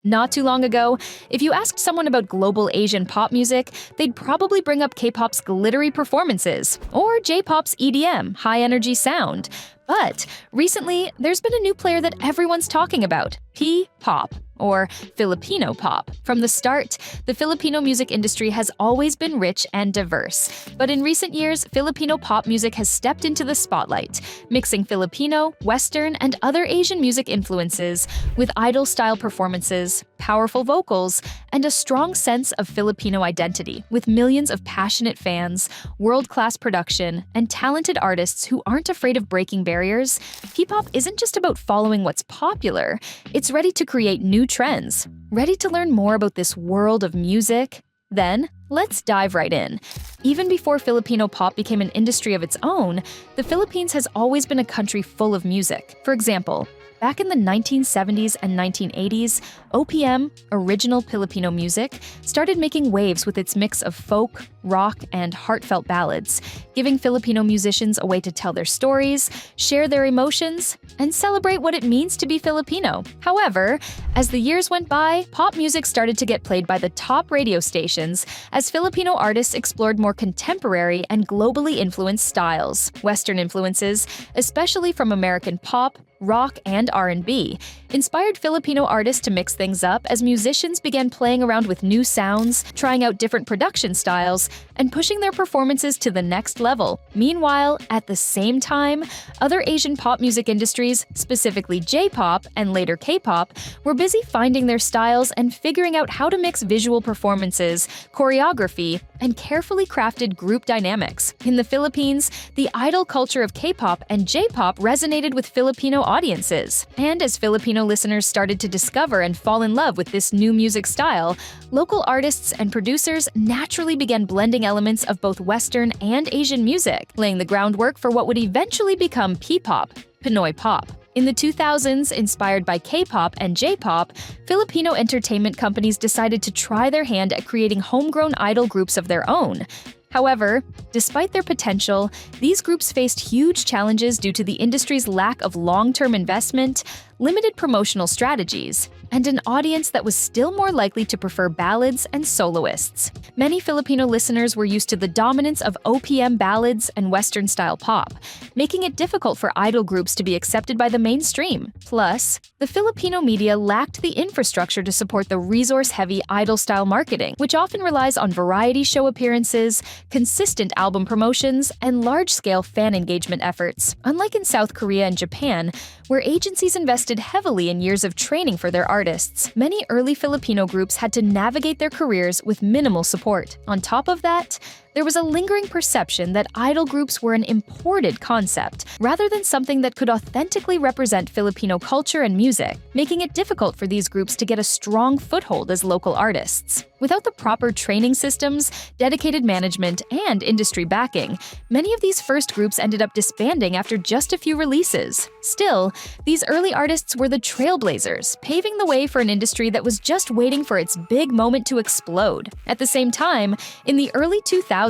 Not too long ago, if you asked someone about global Asian pop music, they'd probably bring up K-pop's glittery performances, or J-pop's EDM, high-energy sound. But recently, there's been a new player that everyone's talking about, P-pop, or Filipino pop. From the start, the Filipino music industry has always been rich and diverse. But in recent years, Filipino pop music has stepped into the spotlight, mixing Filipino, Western, and other Asian music influences with idol-style performances, powerful vocals, and a strong sense of Filipino identity, with millions of passionate fans, world-class production, and talented artists who aren't afraid of breaking barriers. P-pop isn't just about following what's popular, it's ready to create new trends. Ready to learn more about this world of music? Then, let's dive right in. Even before Filipino pop became an industry of its own, the Philippines has always been a country full of music. For example, back in the 1970s and 1980s, OPM, original Filipino music, started making waves with its mix of folk, rock, and heartfelt ballads, giving Filipino musicians a way to tell their stories, share their emotions, and celebrate what it means to be Filipino. However, as the years went by, pop music started to get played by the top radio stations as Filipino artists explored more contemporary and globally influenced styles. Western influences, especially from American pop, rock, and R&B, inspired Filipino artists to mix things up as musicians began playing around with new sounds, trying out different production styles, and pushing their performances to the next level. Meanwhile, at the same time, other Asian pop music industries, specifically J-pop and later K-pop, were busy finding their styles and figuring out how to mix visual performances, choreography, and carefully crafted group dynamics. In the Philippines, the idol culture of K-pop and J-pop resonated with Filipino audiences. And as Filipino listeners started to discover and fall in love with this new music style, local artists and producers naturally began blending elements of both Western and Asian music, laying the groundwork for what would eventually become P-pop, Pinoy Pop. In the 2000s, inspired by K-pop and J-pop, Filipino entertainment companies decided to try their hand at creating homegrown idol groups of their own. However, despite their potential, these groups faced huge challenges due to the industry's lack of long-term investment, limited promotional strategies, and an audience that was still more likely to prefer ballads and soloists. Many Filipino listeners were used to the dominance of OPM ballads and Western-style pop, making it difficult for idol groups to be accepted by the mainstream. Plus, the Filipino media lacked the infrastructure to support the resource-heavy idol-style marketing, which often relies on variety show appearances, consistent album promotions, and large-scale fan engagement efforts. Unlike in South Korea and Japan, where agencies invested heavily in years of training for their artists, many early Filipino groups had to navigate their careers with minimal support. On top of that, there was a lingering perception that idol groups were an imported concept, rather than something that could authentically represent Filipino culture and music, making it difficult for these groups to get a strong foothold as local artists. Without the proper training systems, dedicated management, and industry backing, many of these first groups ended up disbanding after just a few releases. Still, these early artists were the trailblazers, paving the way for an industry that was just waiting for its big moment to explode. At the same time, in the early 2000s,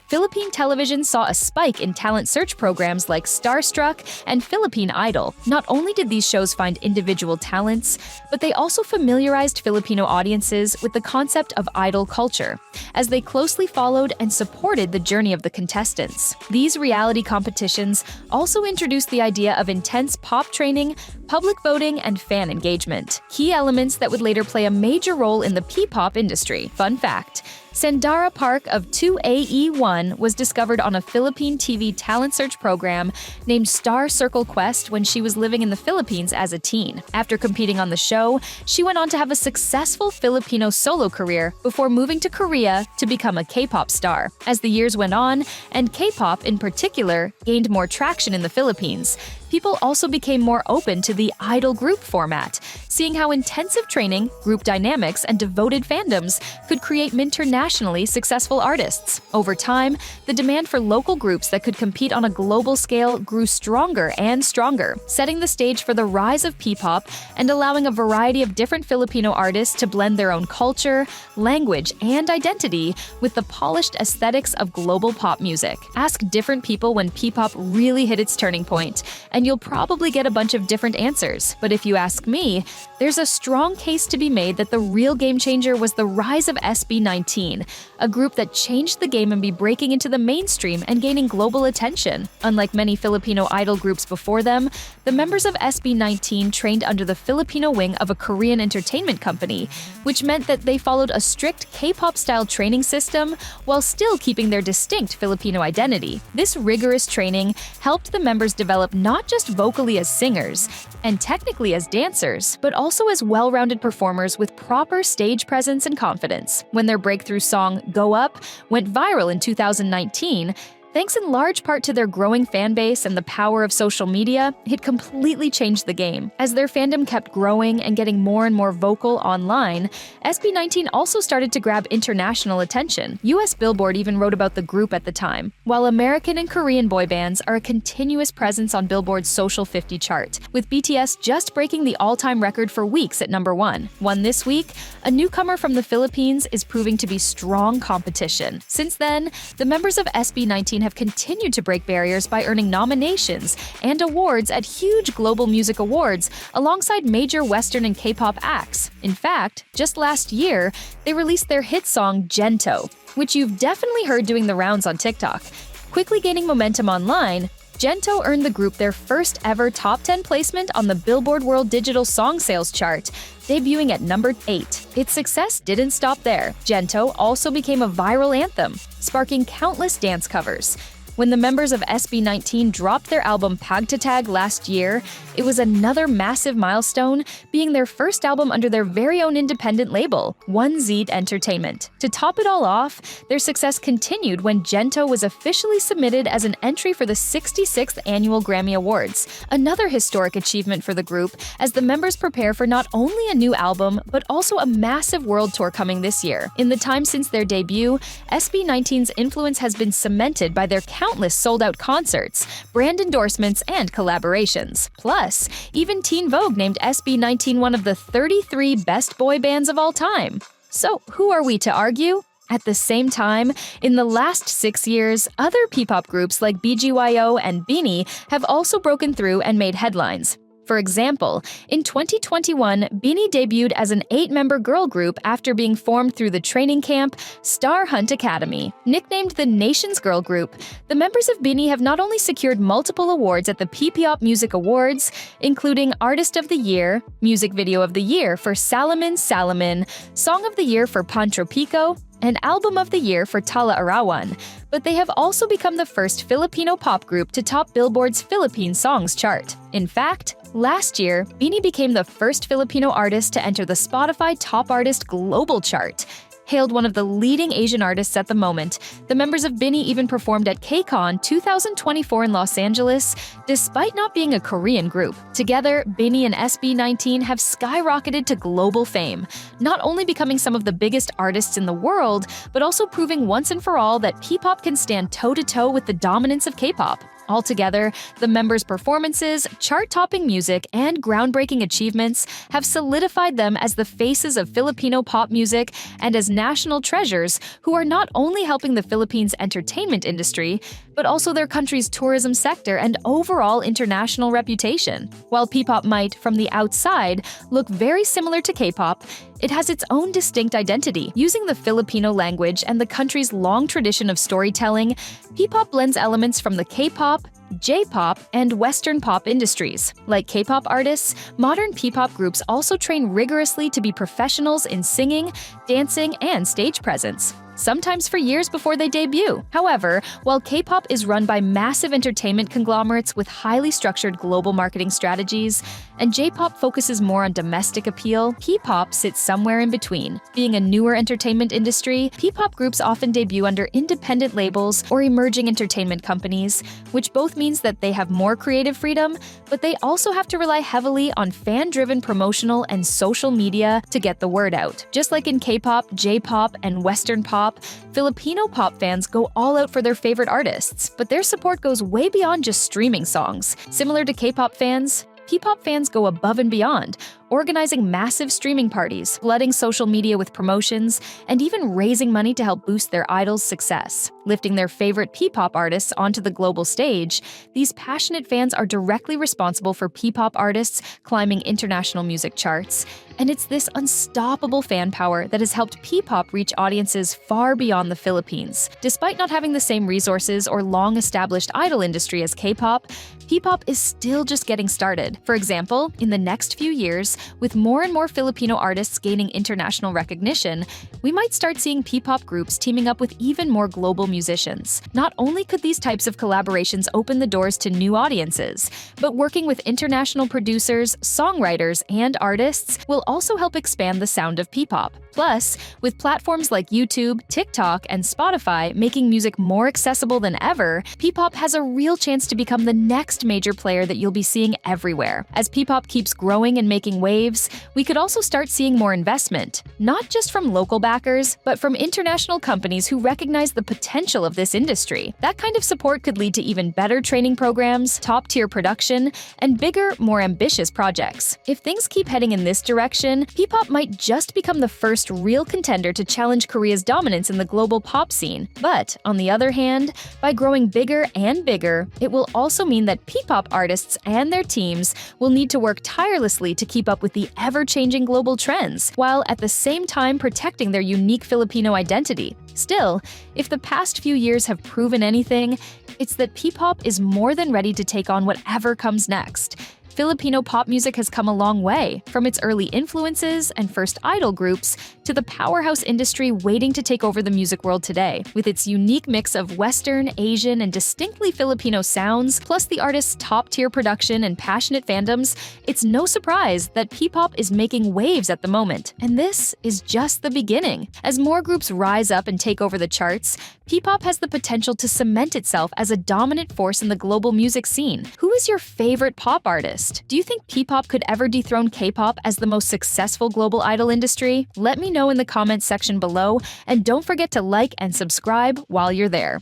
Philippine television saw a spike in talent search programs like Starstruck and Philippine Idol. Not only did these shows find individual talents, but they also familiarized Filipino audiences with the concept of idol culture, as they closely followed and supported the journey of the contestants. These reality competitions also introduced the idea of intense pop training, public voting, and fan engagement, key elements that would later play a major role in the P-pop industry. Fun fact: Sandara Park of 2AE1 was discovered on a Philippine TV talent search program named Star Circle Quest when she was living in the Philippines as a teen. After competing on the show, she went on to have a successful Filipino solo career before moving to Korea to become a K-pop star. As the years went on, and K-pop in particular gained more traction in the Philippines, people also became more open to the idol group format, seeing how intensive training, group dynamics, and devoted fandoms could create internationally successful artists. Over time, the demand for local groups that could compete on a global scale grew stronger and stronger, setting the stage for the rise of P-pop and allowing a variety of different Filipino artists to blend their own culture, language, and identity with the polished aesthetics of global pop music. Ask different people when P-pop really hit its turning point, and you'll probably get a bunch of different answers. But if you ask me, there's a strong case to be made that the real game changer was the rise of SB19, a group that changed the game and be breaking into the mainstream and gaining global attention. Unlike many Filipino idol groups before them, the members of SB19 trained under the Filipino wing of a Korean entertainment company, which meant that they followed a strict K-pop-style training system while still keeping their distinct Filipino identity. This rigorous training helped the members develop not just vocally as singers and technically as dancers, but also as well-rounded performers with proper stage presence and confidence. When their breakthrough song, Go Up, went viral in 2019, thanks in large part to their growing fan base and the power of social media, it completely changed the game. As their fandom kept growing and getting more and more vocal online, SB19 also started to grab international attention. US Billboard even wrote about the group at the time, while American and Korean boy bands are a continuous presence on Billboard's Social 50 chart, with BTS just breaking the all-time record for weeks at number 1. This week, a newcomer from the Philippines is proving to be strong competition. Since then, the members of SB19 have continued to break barriers by earning nominations and awards at huge global music awards alongside major Western and K-pop acts. In fact, just last year, they released their hit song Gento, which you've definitely heard doing the rounds on TikTok. Quickly gaining momentum online, Gento earned the group their first ever top 10 placement on the Billboard World Digital Song Sales chart, debuting at number 8. Its success didn't stop there. Gento also became a viral anthem, sparking countless dance covers. When the members of SB19 dropped their album Pagtatag last year, it was another massive milestone, being their first album under their very own independent label, 1Z Entertainment. To top it all off, their success continued when Gento was officially submitted as an entry for the 66th Annual Grammy Awards, another historic achievement for the group as the members prepare for not only a new album, but also a massive world tour coming this year. In the time since their debut, SB19's influence has been cemented by their countless sold-out concerts, brand endorsements, and collaborations. Plus, even Teen Vogue named SB19 one of the 33 best boy bands of all time. So, who are we to argue? At the same time, in the last 6 years, other P-pop groups like BGYO and BINI have also broken through and made headlines. For example, in 2021, BINI debuted as an 8-member girl group after being formed through the training camp Star Hunt Academy. Nicknamed the Nation's Girl Group, the members of BINI have not only secured multiple awards at the P-pop Music Awards, including Artist of the Year, Music Video of the Year for Salamin Salamin, Song of the Year for Pantropico, and Album of the Year for Tala Arawan, but they have also become the first Filipino pop group to top Billboard's Philippine Songs chart. In fact, last year, BINI became the first Filipino artist to enter the Spotify Top Artist Global chart. Hailed one of the leading Asian artists at the moment, the members of BINI even performed at KCON 2024 in Los Angeles, despite not being a Korean group. Together, BINI and SB19 have skyrocketed to global fame, not only becoming some of the biggest artists in the world, but also proving once and for all that P-pop can stand toe-to-toe with the dominance of K-pop. Altogether, the members' performances, chart-topping music, and groundbreaking achievements have solidified them as the faces of Filipino pop music and as national treasures who are not only helping the Philippines' entertainment industry, but also their country's tourism sector and overall international reputation. While P-pop might, from the outside, look very similar to K-pop, it has its own distinct identity. Using the Filipino language and the country's long tradition of storytelling, P-pop blends elements from the K-pop, J-pop, and Western pop industries. Like K-pop artists, modern P-pop groups also train rigorously to be professionals in singing, dancing, and stage presence, sometimes for years before they debut. However, while K-pop is run by massive entertainment conglomerates with highly structured global marketing strategies, and J-pop focuses more on domestic appeal, P-pop sits somewhere in between. Being a newer entertainment industry, P-pop groups often debut under independent labels or emerging entertainment companies, which both means that they have more creative freedom, but they also have to rely heavily on fan-driven promotional and social media to get the word out. Just like in K-pop, J-pop, and Western pop, Filipino pop fans go all out for their favorite artists, but their support goes way beyond just streaming songs. Similar to K-pop fans, P-pop fans go above and beyond, organizing massive streaming parties, flooding social media with promotions, and even raising money to help boost their idols' success. Lifting their favorite P-pop artists onto the global stage, these passionate fans are directly responsible for P-pop artists climbing international music charts. And it's this unstoppable fan power that has helped P-pop reach audiences far beyond the Philippines. Despite not having the same resources or long-established idol industry as K-pop, P-pop is still just getting started. For example, in the next few years, with more and more Filipino artists gaining international recognition, we might start seeing P-pop groups teaming up with even more global musicians. Not only could these types of collaborations open the doors to new audiences, but working with international producers, songwriters, and artists will also help expand the sound of P-pop. Plus, with platforms like YouTube, TikTok, and Spotify making music more accessible than ever, P-pop has a real chance to become the next major player that you'll be seeing everywhere. As P-pop keeps growing and making waves, we could also start seeing more investment, not just from local backers, but from international companies who recognize the potential of this industry. That kind of support could lead to even better training programs, top-tier production, and bigger, more ambitious projects. If things keep heading in this direction, P-pop might just become the first real contender to challenge Korea's dominance in the global pop scene. But, on the other hand, by growing bigger and bigger, it will also mean that P-pop artists and their teams will need to work tirelessly to keep up with the ever-changing global trends, while at the same time protecting their unique Filipino identity. Still, if the past few years have proven anything, it's that P-pop is more than ready to take on whatever comes next. Filipino pop music has come a long way, from its early influences and first idol groups to the powerhouse industry waiting to take over the music world today. With its unique mix of Western, Asian, and distinctly Filipino sounds, plus the artist's top-tier production and passionate fandoms, it's no surprise that P-pop is making waves at the moment. And this is just the beginning. As more groups rise up and take over the charts, P-pop has the potential to cement itself as a dominant force in the global music scene. Who is your favorite pop artist? Do you think P-pop could ever dethrone K-pop as the most successful global idol industry? Let me know in the comments section below, and don't forget to like and subscribe while you're there.